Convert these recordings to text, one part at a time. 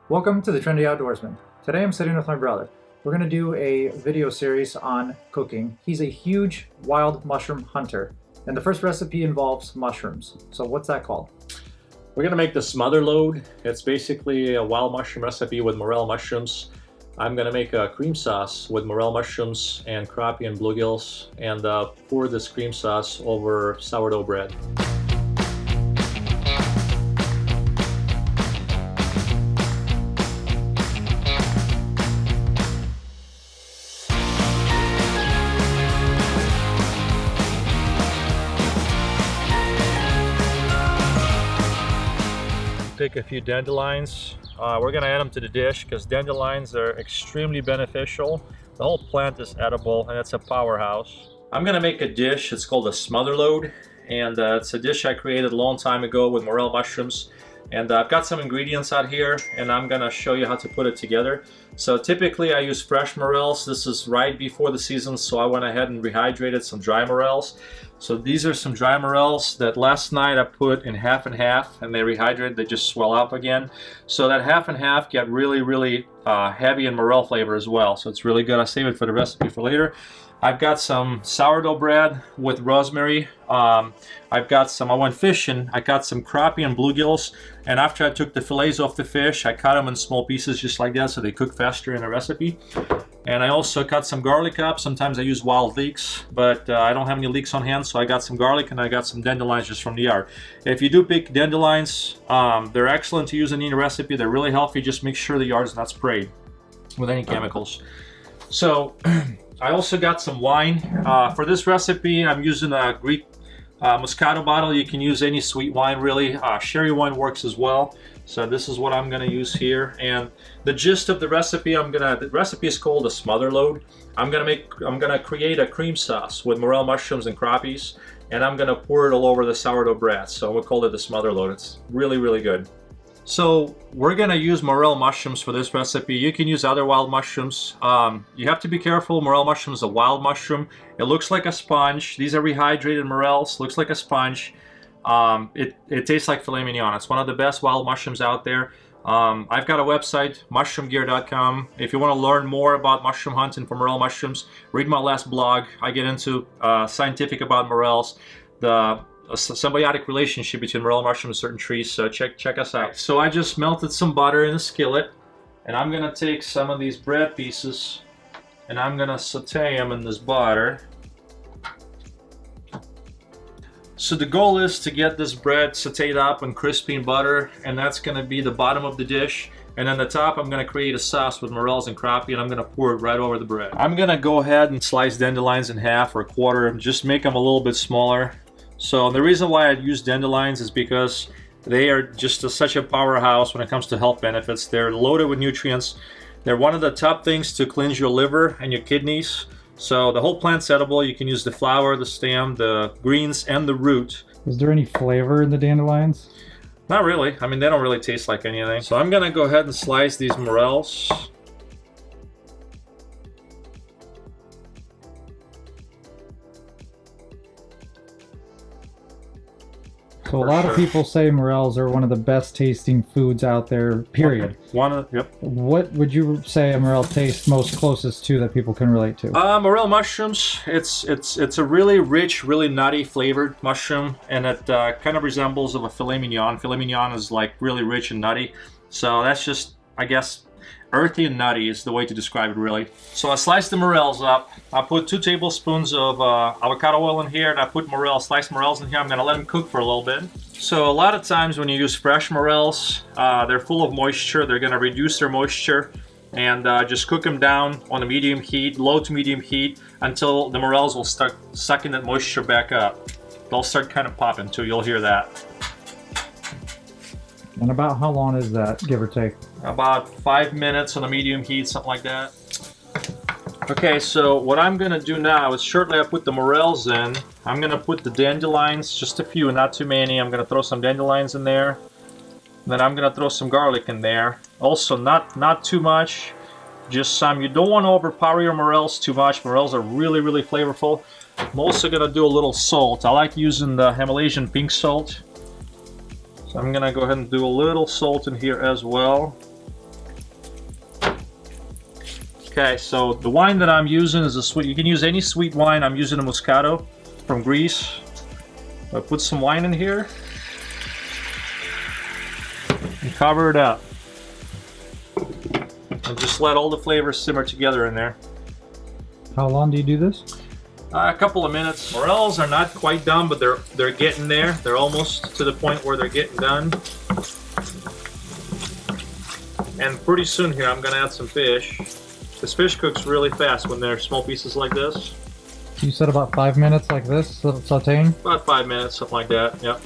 Welcome to the Trendy Outdoorsman. Today I'm sitting with my brother. We're going to do a video series on cooking. He's a huge wild mushroom hunter, and the first recipe involves mushrooms. So what's that called? We're gonna make the Smother-lode. It's basically a wild mushroom recipe with morel mushrooms. I'm gonna make a cream sauce with morel mushrooms and crappie and bluegills, and pour this cream sauce over sourdough bread. Take a few dandelions. We're gonna add them to the dish because dandelions are extremely beneficial. The whole plant is edible and it's a powerhouse. I'm gonna make a dish. It's called a Smother-lode, and it's a dish I created a long time ago with morel mushrooms. And I've got some ingredients out here, and I'm gonna show you how to put it together. So typically I use fresh morels. This is right before the season, so I went ahead and rehydrated some dry morels. So these are some dry morels that last night I put in half and half, and they rehydrated. They just swell up again. So that half and half get really heavy in morel flavor as well. So it's really good. I save it for the recipe for later. I've got some sourdough bread with rosemary. I went fishing. I got some crappie and bluegills, and after I took the fillets off the fish, I cut them in small pieces just like that so they cook faster in a recipe. And I also cut some garlic up. Sometimes I use wild leeks, but I don't have any leeks on hand, so I got some garlic and I got some dandelions just from the yard. If you do pick dandelions, they're excellent to use in any recipe. They're really healthy. Just make sure the yard is not sprayed with any chemicals. So I also got some wine. For this recipe, I'm using a Greek moscato bottle. You can use any sweet wine really. Sherry wine works as well. So this is what I'm gonna use here. And the gist of the recipe, the recipe is called a Smother-lode. I'm gonna create a cream sauce with morel mushrooms and crappies, and I'm gonna pour it all over the sourdough bread. So we'll call it the Smother-lode. It's really good. So we're gonna use morel mushrooms for this recipe. You can use other wild mushrooms. You have to be careful. Morel mushroom is a wild mushroom. It looks like a sponge. These are rehydrated morels. Looks like a sponge. It tastes like filet mignon. It's one of the best wild mushrooms out there. I've got a website, mushroomgear.com. If you want to learn more about mushroom hunting for morel mushrooms, read my last blog. I get into scientific about morels. A symbiotic relationship between morel mushrooms and certain trees, so check us out. So I just melted some butter in a skillet, and I'm gonna take some of these bread pieces and I'm gonna saute them in this butter. So the goal is to get this bread sauteed up and crispy in butter, and that's gonna be the bottom of the dish. And on the top, I'm gonna create a sauce with morels and crappie, and I'm gonna pour it right over the bread. I'm gonna go ahead and slice dandelions in half or a quarter, and just make them a little bit smaller. So the reason why I use dandelions is because they are just such a powerhouse when it comes to health benefits. They're loaded with nutrients. They're one of the top things to cleanse your liver and your kidneys. So the whole plant's edible. You can use the flower, the stem, the greens, and the root. Is there any flavor in the dandelions? Not really. I mean, they don't really taste like anything. So I'm gonna go ahead and slice these morels. So a lot of people say morels are one of the best tasting foods out there, period. Yep. What would you say a morel tastes most closest to that people can relate to? Morel mushrooms, it's a really rich, really nutty flavored mushroom, and it kind of resembles of a filet mignon. Filet mignon is like really rich and nutty. So that's just, I guess, earthy and nutty is the way to describe it really. So I sliced the morels up. I put 2 tablespoons of avocado oil in here, and I put sliced morels in here. I'm gonna let them cook for a little bit. So a lot of times when you use fresh morels, they're full of moisture. They're gonna reduce their moisture, and just cook them down on a medium heat, low to medium heat, until the morels will start sucking that moisture back up. They'll start kind of popping too, you'll hear that. And about how long is that, give or take? About 5 minutes on a medium heat, something like that. Okay, so what I'm gonna do now is shortly I put the morels in, I'm gonna put the dandelions, just a few, not too many. I'm gonna throw some dandelions in there. Then I'm gonna throw some garlic in there. Also, not too much, just some. You don't want to overpower your morels too much. Morels are really flavorful. I'm also gonna do a little salt. I like using the Himalayan pink salt. So I'm gonna go ahead and do a little salt in here as well. Okay, so the wine that I'm using is a sweet. You can use any sweet wine. I'm using a Moscato from Greece. I'll put some wine in here and cover it up. And just let all the flavors simmer together in there. How long do you do this? A couple of minutes. Morels are not quite done, but they're getting there. They're almost to the point where they're getting done. And pretty soon here, I'm gonna add some fish. This fish cooks really fast when they're small pieces like this. You said about 5 minutes like this, sauteing? About 5 minutes, something like that, yep.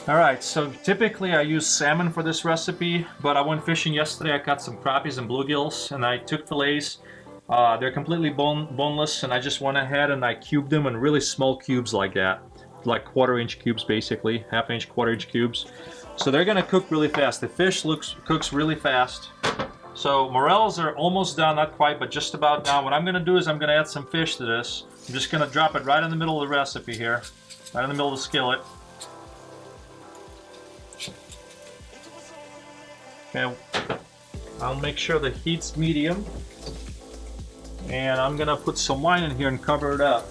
Alright, so typically I use salmon for this recipe, but I went fishing yesterday. I caught some crappies and bluegills, and I took fillets. They're completely boneless, and I just went ahead and I cubed them in really small cubes like that. Like 1/4-inch cubes basically, 1/2-inch, 1/4-inch cubes. So they're gonna cook really fast. The fish cooks really fast. So morels are almost done, not quite, but just about done. What I'm gonna do is I'm gonna add some fish to this. I'm just gonna drop it right in the middle of the recipe here, right in the middle of the skillet. Okay, I'll make sure the heat's medium. And I'm gonna put some wine in here and cover it up.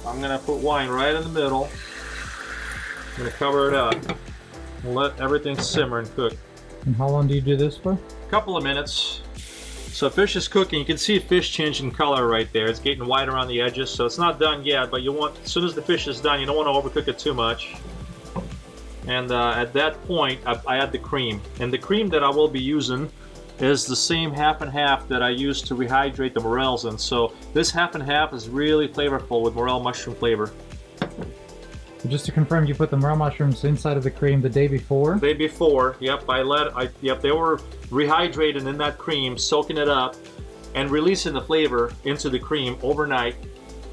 I'm gonna put wine right in the middle. I'm gonna cover it up and let everything simmer and cook. And how long do you do this for? A couple of minutes. So fish is cooking. You can see fish changing color right there. It's getting white around the edges, so it's not done yet, but you want, as soon as the fish is done, you don't want to overcook it too much. And at that point, I add the cream. And the cream that I will be using is the same half and half that I use to rehydrate the morels in. So this half and half is really flavorful with morel mushroom flavor. Just to confirm, you put the morel mushrooms inside of the cream the day before? The day before, yep. Yep, they were rehydrated in that cream, soaking it up and releasing the flavor into the cream overnight.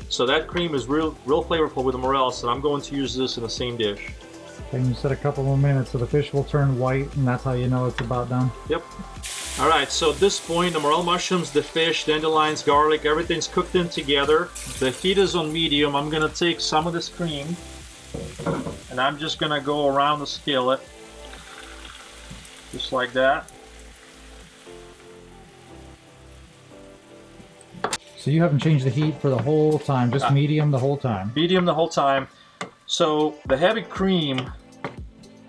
So that cream is real flavorful with the morels, and I'm going to use this in the same dish. And you said a couple more minutes, so the fish will turn white, and that's how you know it's about done? Yep. All right, so at this point, the morel mushrooms, the fish, dandelions, garlic, everything's cooked in together. The heat is on medium. I'm gonna take some of this cream, and I'm just gonna go around the skillet, just like that. So you haven't changed the heat for the whole time, just medium the whole time? Medium the whole time. So the heavy cream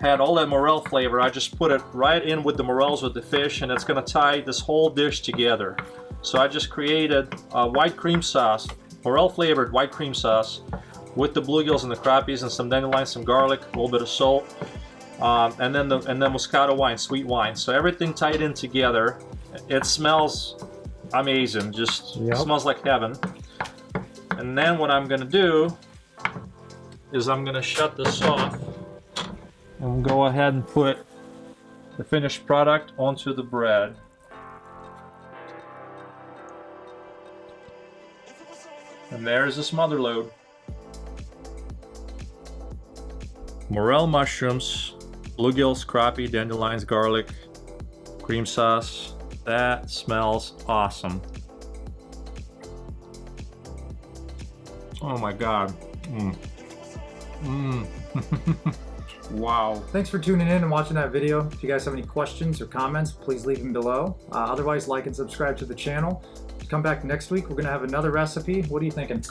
had all that morel flavor. I just put it right in with the morels with the fish, and it's gonna tie this whole dish together. So I just created a white cream sauce, morel flavored white cream sauce with the bluegills and the crappies and some dandelions, some garlic, a little bit of salt, and then Moscato wine, sweet wine. So everything tied in together. It smells amazing, just smells like heaven. And then what I'm gonna do is I'm gonna shut this off and go ahead and put the finished product onto the bread. And there's the Smother-lode. Morel mushrooms, bluegills, crappie, dandelions, garlic, cream sauce. That smells awesome. Oh my God. Wow. Thanks for tuning in and watching that video. If you guys have any questions or comments, please leave them below. Otherwise, like and subscribe to the channel. Come back next week. We're going to have another recipe. What are you thinking?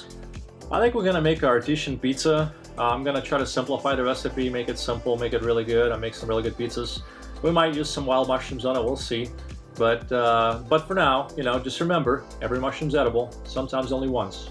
I think we're going to make our artisan pizza. I'm going to try to simplify the recipe, make it simple, make it really good. I make some really good pizzas. We might use some wild mushrooms on it. We'll see. But for now, you know, just remember, every mushroom's edible, sometimes only once.